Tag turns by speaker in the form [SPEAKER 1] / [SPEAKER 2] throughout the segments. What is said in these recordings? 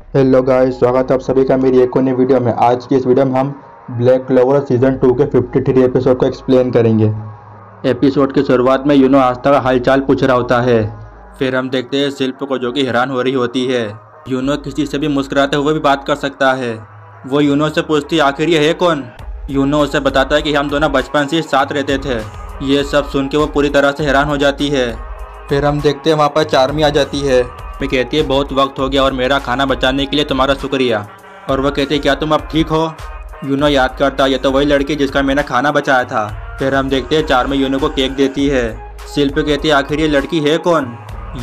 [SPEAKER 1] Hello guys, स्वागत है आप सभी का मेरी एक और नई वीडियो में। आज की इस वीडियो में हम ब्लैक क्लोवर सीजन 2 के 53 एपिसोड को एक्सप्लेन करेंगे। एपिसोड की शुरुआत में यूनो आस्था का हालचाल पूछ रहा होता है। फिर हम देखते हैं शिल्प को, जो कि हैरान हो रही होती है। यूनो किसी से भी मुस्कुराते हुए भी बात कर सकता है। वो यूनो से पूछती है आखिर ये है कौन। यूनो उसे बताता है कि हम दोनों बचपन से साथ रहते थे। ये सब सुन के वो पूरी तरह से हैरान हो जाती है। फिर हम देखते हैं वहाँ पर चार्मी आ जाती है। मैं कहती है बहुत वक्त हो गया और मेरा खाना बचाने के लिए तुम्हारा शुक्रिया। और वह कहती है क्या तुम अब ठीक हो। यूनो याद करता ये तो वही लड़की जिसका मैंने खाना बचाया था। फिर हम देखते हैं चार्मी यूनो को केक देती है। शिल्प कहती है आखिर ये लड़की है कौन।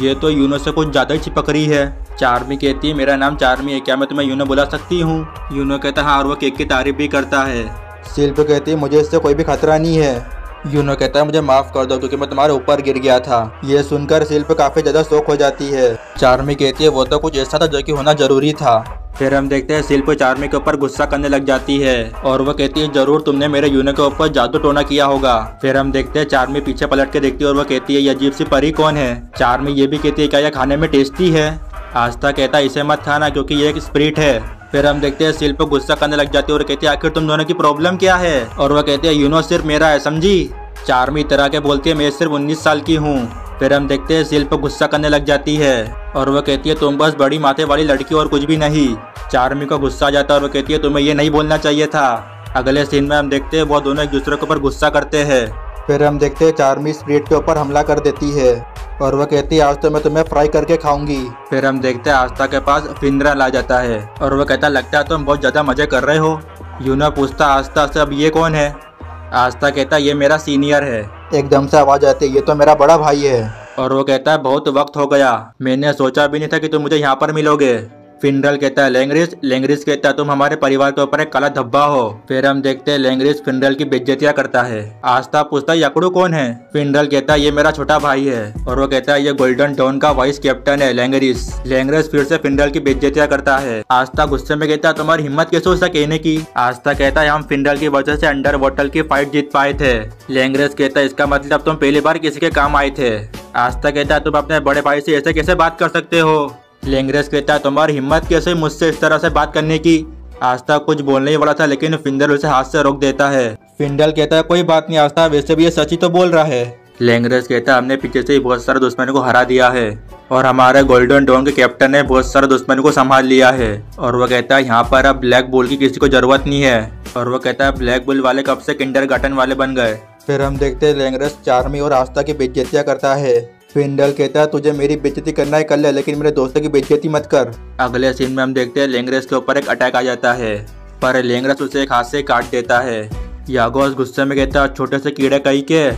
[SPEAKER 1] ये तो यूनो से कुछ ज़्यादा ही चिपक रही है। चार्मी कहती है मेरा नाम चार्मी है, क्या मैं तुम्हें यूनो बुला सकती हूँ। यूनो कहता है हाँ, और वह केक की तारीफ भी करता है। शिल्प कहती है मुझे इससे कोई भी खतरा नहीं है। यूनो कहता है मुझे माफ कर दो क्योंकि मैं तुम्हारे ऊपर गिर गया था। ये सुनकर शिल्प काफी ज्यादा शौक हो जाती है। चार्मी कहती है वो तो कुछ ऐसा था जो कि होना जरूरी था। फिर हम देखते हैं शिल्प चार्मी के ऊपर गुस्सा करने लग जाती है और वह कहती है जरूर तुमने मेरे यूनो के ऊपर जादू टोना किया होगा। फिर हम देखते हैं चार्मी पीछे पलट के देखती है और वह कहती है ये अजीब सी परी कौन है। चार्मी ये भी कहती है क्या यह खाने में टेस्टी है। आस्था कहता है इसे मत खाना क्योंकि ये एक स्पिरिट है। फिर हम देखते हैं शिल्प गुस्सा करने लग जाती है और कहती है आखिर तुम दोनों की प्रॉब्लम क्या है। और वह कहती है यूनो सिर्फ मेरा है, समझी। चार्मी तरह के बोलती है मैं सिर्फ 19 साल की हूँ। फिर हम देखते हैं शिल्प गुस्सा करने लग जाती है और वह कहती है तुम बस बड़ी माथे वाली लड़की और कुछ भी नहीं। चार्मी को गुस्सा आ जाता है और वह कहती है तुम्हें ये नहीं बोलना चाहिए था। अगले सीन में हम देखते हैं वो दोनों एक दूसरे के ऊपर गुस्सा करते हैं। फिर हम देखते हैं चार्मी स्पिरिट के ऊपर हमला कर देती है और वह कहती है आज तो मैं तुम्हें फ्राई करके खाऊंगी। फिर हम देखते हैं आस्था के पास फिंदरल आ जाता है और वह कहता लगता है तुम बहुत ज्यादा मजे कर रहे हो। यूनो पूछता आस्था से अब ये कौन है। आस्था कहता ये मेरा सीनियर है। एकदम से आवाज आती है ये तो मेरा बड़ा भाई है। और वो कहता है बहुत वक्त हो गया, मैंने सोचा भी नहीं था कि तुम मुझे यहाँ पर मिलोगे। फिंडल कहता है लेंग्रिस। लेंग्रिस कहता है तुम हमारे परिवार के ऊपर एक काला धब्बा हो। फिर हम देखते हैं लेंग्रिस फिंडल की बेइज्जतियां करता है। आस्था पूछता है यकड़ू कौन है। फिंडल कहता है ये मेरा छोटा भाई है। और वो कहता है ये गोल्डन डॉन का वाइस कैप्टन है लेंग्रिस। लेंग्रिस फिर से फिंडल की बेइज्जतियां करता है। आस्था गुस्से में कहता है तुम्हारी हिम्मत कैसे हो सके कहने की। आस्था कहता है हम फिंडल की वजह से अंडर वाटर की फाइट जीत पाए थे। लेंग्रिस कहता है इसका मतलब तुम पहली बार किसी के काम आए थे। आस्था कहता है तुम अपने बड़े भाई से ऐसे कैसे बात कर सकते हो। लेंग्रेस कहता है तुम्हारी हिम्मत कैसे मुझसे इस तरह से बात करने की। आस्था कुछ बोलने ही वाला था लेकिन फिंडल उसे हाथ से रोक देता है। फिंडल कहता है कोई बात नहीं आस्था, वैसे भी ये सच ही तो बोल रहा है। लेंग्रेस कहता है हमने पीछे से ही बहुत सारे दुश्मनों को हरा दिया है और हमारे गोल्डन डॉन के कैप्टन ने बहुत सारे दुश्मनों को संभाल लिया है। और वह कहता है यहाँ पर अब ब्लैक बुल की किसी को जरूरत नहीं है। और वह कहता है ब्लैक बुल वाले कब से किंडरगार्टन वाले बन गए। फिर हम देखते हैं लेंग्रेस चार्मी और आस्था की बेइज्जतियां करता है। फिंडल कहता है तुझे मेरी बेइज्जती करना है कर ले, लेकिन मेरे दोस्तों की बेइज्जती मत कर। अगले सीन में हम देखते हैं लेंग्रेस के ऊपर एक अटैक आ जाता है पर लेंग्रेस उसे एक हाथ से काट देता है। यागोस गुस्से में कहता है छोटे से कीड़े कहीं के।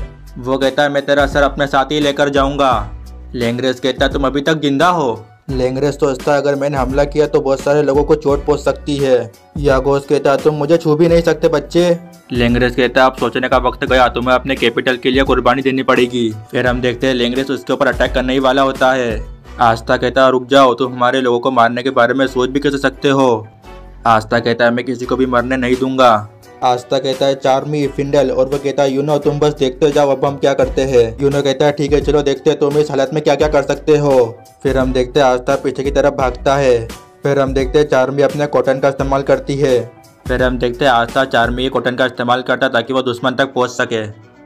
[SPEAKER 1] वो कहता है मैं तेरा सर अपने साथ ही लेकर जाऊंगा। लेंग्रेस कहता है तुम अभी तक जिंदा हो। लेंग्रेस तो सोचता है अगर मैंने हमला किया तो बहुत सारे लोगों को चोट पहुंच सकती है। यागोस कहता है तुम मुझे छू भी नहीं सकते बच्चे। लेंग्रेस कहता है अब सोचने का वक्त गया, तुम्हें अपने कैपिटल के लिए कुर्बानी देनी पड़ेगी। फिर हम देखते हैं लेंग्रेस उसके ऊपर अटैक करने ही वाला होता है। आस्था कहता है रुक जाओ, तुम हमारे लोगों को मारने के बारे में सोच भी कैसे सकते हो। आस्था कहता है मैं किसी को भी मरने नहीं दूंगा। आस्था कहता है चार्मी फिंडल और वह कहता है यूनो तुम बस देखते जाओ अब हम क्या करते हैं। यूनो कहता है ठीक है चलो देखते हैं तुम इस हालत में क्या क्या कर सकते हो। फिर हम देखते हैं आस्था पीछे की तरफ भागता है। फिर हम देखते हैं चार्मी अपने कॉटन का इस्तेमाल करती है। फिर हम देखते हैं आस्था चार्मी कॉटन का इस्तेमाल करता ताकि वो दुश्मन तक पहुंच सके।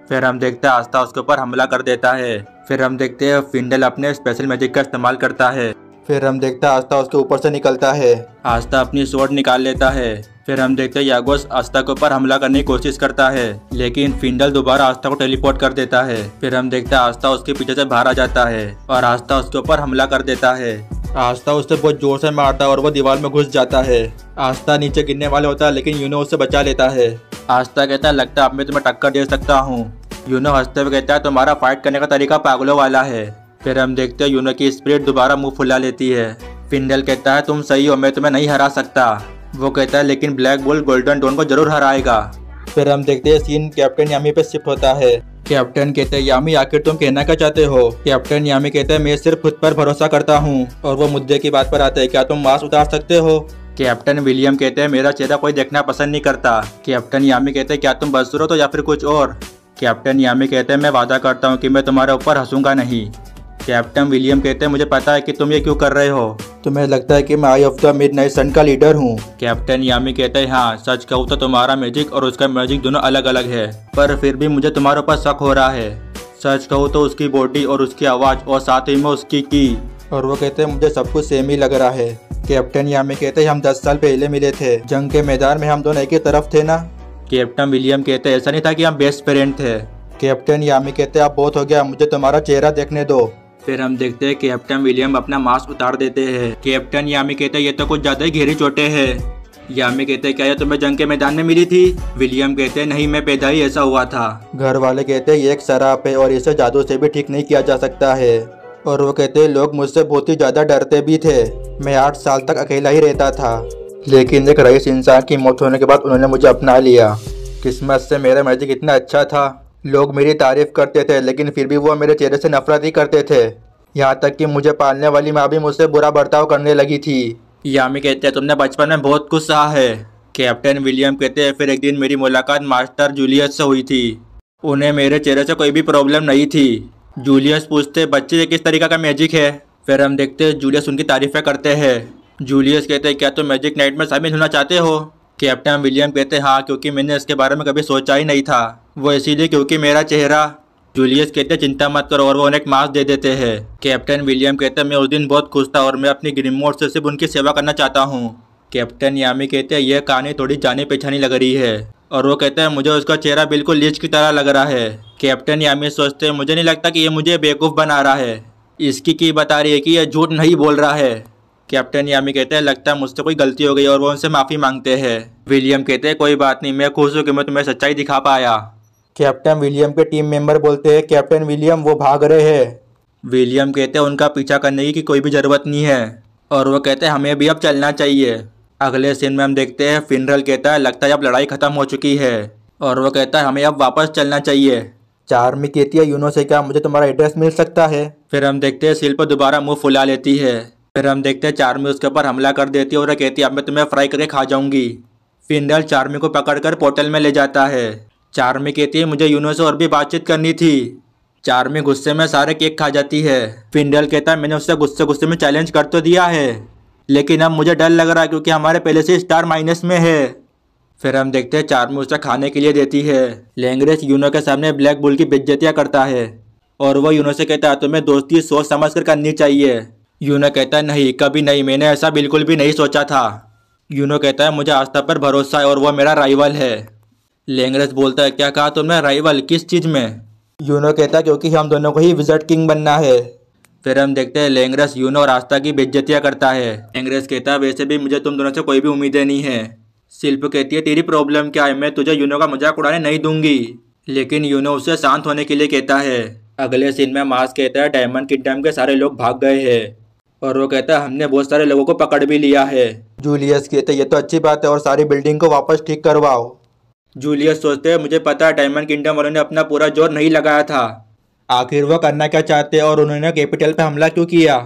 [SPEAKER 1] फिर हम देखते हैं आस्था उसके ऊपर हमला कर देता है। फिर हम देखते हैं फिंडल अपने स्पेशल मैजिक का इस्तेमाल करता है। फिर हम देखते हैं आस्था उसके ऊपर से निकलता है। आस्था अपनी स्वॉर्ड निकाल लेता है। फिर हम देखते हैं यागोस आस्था के ऊपर हमला करने की कोशिश करता है लेकिन फिंडल दोबारा आस्था को टेलीपोर्ट कर देता है। फिर हम देखते हैं आस्था उसके पीछे से बाहर आ जाता है और आस्था उसके ऊपर हमला कर देता है। आस्था उससे बहुत जोर से मारता है और वो दीवार में घुस जाता है। आस्था नीचे गिरने वाला होता है लेकिन यूनो उससे बचा लेता है। आस्था कहता है लगता है अब मैं तुम्हें टक्कर दे सकता हूँ। यूनो हंसते हुए कहता है तुम्हारा फाइट करने का तरीका पागलों वाला है। फिर हम देखते हैं यूनो की स्पिरिट दोबारा मुंह फुला लेती है। फिंडल कहता है तुम सही हो, मैं तुम्हें नहीं हरा सकता। वो कहता है लेकिन ब्लैक बुल गोल्डन डॉन को जरूर हराएगा। फिर हम देखते हैं सीन कैप्टन यामी पे शिफ्ट होता है। कैप्टन कहते हैं यामी आखिर तुम कहना क्या चाहते हो। कैप्टन यामी कहते हैं मैं सिर्फ खुद पर भरोसा करता हूँ। और वो मुद्दे की बात पर आते हैं क्या तुम मास्क उतार सकते हो। कैप्टन विलियम कहते हैं मेरा चेहरा कोई देखना पसंद नहीं करता। कैप्टन यामी कहते हैं क्या तुम बदसूरत हो या फिर कुछ और। कैप्टन यामी कहते हैं मैं वादा करता हूँ कि मैं तुम्हारे ऊपर हंसूंगा नहीं। कैप्टन विलियम कहते हैं मुझे पता है कि तुम ये क्यों कर रहे हो। तुम्हें लगता है कि मैं आई ऑफ द मिडनाइट सन का लीडर हूँ। कैप्टन यामी कहते हैं हाँ, सच कहूँ तो तुम्हारा मैजिक और उसका मैजिक दोनों अलग अलग है, पर फिर भी मुझे तुम्हारे ऊपर शक हो रहा है। सच कहूँ तो उसकी बॉडी और उसकी आवाज़ और साथ ही में उसकी की। और वो कहते हैं मुझे सब कुछ सेम ही लग रहा है। कैप्टन यामी कहते हैं हम 10 साल पहले मिले थे, जंग के मैदान में हम दोनों एक ही तरफ थे ना। कैप्टन विलियम कहते हैं ऐसा नहीं था कि हम बेस्ट फ्रेंड थे। कैप्टन यामी कहते हैं अब बहुत हो गया, मुझे तुम्हारा चेहरा देखने दो। फिर हम देखते हैं कैप्टन विलियम अपना मास्क उतार देते हैं। कैप्टन यामी कहते हैं ये तो कुछ ज्यादा ही गहरी चोटें हैं। यामी कहते हैं क्या ये तुम्हें जंग के मैदान में मिली थी। विलियम कहते हैं नहीं, मैं पैदा ही ऐसा हुआ था। घर वाले कहते हैं ये एक शराब है और इसे जादू से भी ठीक नहीं किया जा सकता है। और वो कहते हैं लोग मुझसे बहुत ही ज्यादा डरते भी थे। मैं 8 साल तक अकेला ही रहता था, लेकिन एक रईस इंसान की मौत होने के बाद उन्होंने मुझे अपना लिया। किस्मत से मेरा मैजिक इतना अच्छा था, लोग मेरी तारीफ करते थे, लेकिन फिर भी वो मेरे चेहरे से नफरत ही करते थे। यहाँ तक कि मुझे पालने वाली माँ भी मुझसे बुरा बर्ताव करने लगी थी। यामी कहते हैं तुमने बचपन में बहुत कुछ सहा है। कैप्टन विलियम कहते हैं फिर एक दिन मेरी मुलाकात मास्टर जूलियस से हुई थी। उन्हें मेरे चेहरे से कोई भी प्रॉब्लम नहीं थी। जूलियस पूछते बच्चे ये किस तरीका का मैजिक है। फिर हम देखते हैं जूलियस उनकी तारीफें करते हैं। जूलियस कहते हैं क्या तुम मैजिक नाइट में शामिल होना चाहते हो। कैप्टन विलियम कहते हैं हाँ, क्योंकि मैंने इसके बारे में कभी सोचा ही नहीं था, वो इसीलिए क्योंकि मेरा चेहरा। जूलियस कहते हैं चिंता मत करो और वो उन्हें एक मास्क दे देते हैं। कैप्टन विलियम कहते हैं मैं उस दिन बहुत खुश था और मैं अपनी ग्रीमोर्ड से सिर्फ उनकी सेवा करना चाहता हूँ। कैप्टन यामी कहते हैं यह कहानी थोड़ी जानी पहचानी लग रही है। और वो कहते हैं मुझे उसका चेहरा बिल्कुल लीच की तरह लग रहा है। कैप्टन यामी सोचते हैं मुझे नहीं लगता कि ये मुझे बेवकूफ़ बना रहा है, इसकी की बता रही है कि यह झूठ नहीं बोल रहा है। कैप्टन यामी कहते हैं लगता है मुझसे कोई गलती हो गई और वो उनसे माफ़ी मांगते हैं। विलियम कहते हैं कोई बात नहीं, मैं खुश हूँ कि मैं तुम्हें सच्चाई दिखा पाया। कैप्टन विलियम के टीम मेंबर बोलते हैं कैप्टन विलियम वो भाग रहे हैं। विलियम कहते हैं उनका पीछा करने की कोई भी ज़रूरत नहीं है। और वो कहते हैं हमें भी अब चलना चाहिए। अगले सीन में हम देखते हैं फिनरल कहता है लगता है अब लड़ाई ख़त्म हो चुकी है। और वो कहता है हमें अब वापस चलना चाहिए। चार्मी कहती है यूनो से क्या मुझे तुम्हारा एड्रेस मिल सकता है। फिर हम देखते हैं शिल्प दोबारा मुंह फुला लेती है। फिर हम देखते हैं चार्मी उसके ऊपर हमला कर देती है और कहती है अब मैं तुम्हें फ्राई करके खा जाऊंगी। फिनरल चार्मी को पकड़कर पोर्टल में ले जाता है। चार्मी कहती है मुझे यूनो से और भी बातचीत करनी थी। चार्मी गुस्से में सारे केक खा जाती है। फिनरल कहता है मैंने उससे गुस्से में चैलेंज कर तो दिया है, लेकिन अब मुझे डर लग रहा है क्योंकि हमारे पहले से स्टार माइनस में है। फिर हम देखते हैं चार्मी उसे खाने के लिए देती है। लैंग्रेज यूनो के सामने ब्लैक बुल की बेइज्जतियां करता है और वो यूनो से कहता है तुम्हें दोस्ती सोच समझ कर करनी चाहिए। यूनो कहता है नहीं, कभी नहीं, मैंने ऐसा बिल्कुल भी नहीं सोचा था। यूनो कहता है मुझे आस्था पर भरोसा है और वो मेरा राइवल है। लैंग्रेज बोलता है क्या कहा तुमने, राइवल किस चीज़ में। यूनो कहता है क्योंकि हम दोनों को ही विज़र्ड किंग बनना है। फिर हम देखते हैं लैंग्रेज यूनो और आस्था की बेइज्जतियां करता है। लैंग्रेज कहता है वैसे भी मुझे तुम दोनों से कोई भी उम्मीदें नहीं है। शिल्प कहती है तेरी प्रॉब्लम क्या है, मैं तुझे यूनो का मजाक उड़ाने नहीं दूंगी। लेकिन यूनो उससे शांत होने के लिए कहता है। अगले सीन में मार्स कहता है डायमंड किंगडम के सारे लोग भाग गए हैं और वो कहता है हमने बहुत सारे लोगों को पकड़ भी लिया है। जूलियस कहते हैं ये तो अच्छी बात है और सारी बिल्डिंग को वापस ठीक करवाओ। जूलियस सोचते हैं मुझे पता है डायमंड किंगडम वालों ने अपना पूरा जोर नहीं लगाया था, आखिर वो करना क्या चाहते और उन्होंने कैपिटल पे हमला क्यों किया।